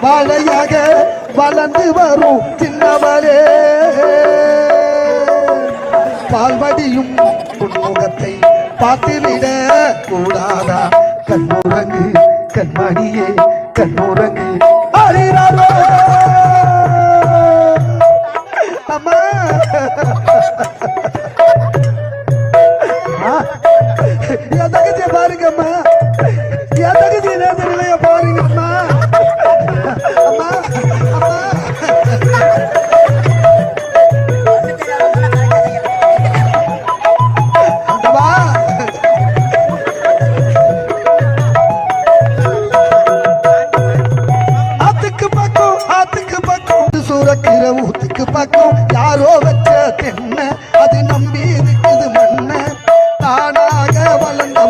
வாழையாக வளர்ந்து வரும் சின்னவரே பால்வடியும் உன்முகத்தை பார்த்துவிட கூடாதா கண்ணுறங்கு கண்மணியே கண்ணுறங்கு அறிறாரோ அம்மா என் தங்கச்சியை பாருங்கம்மா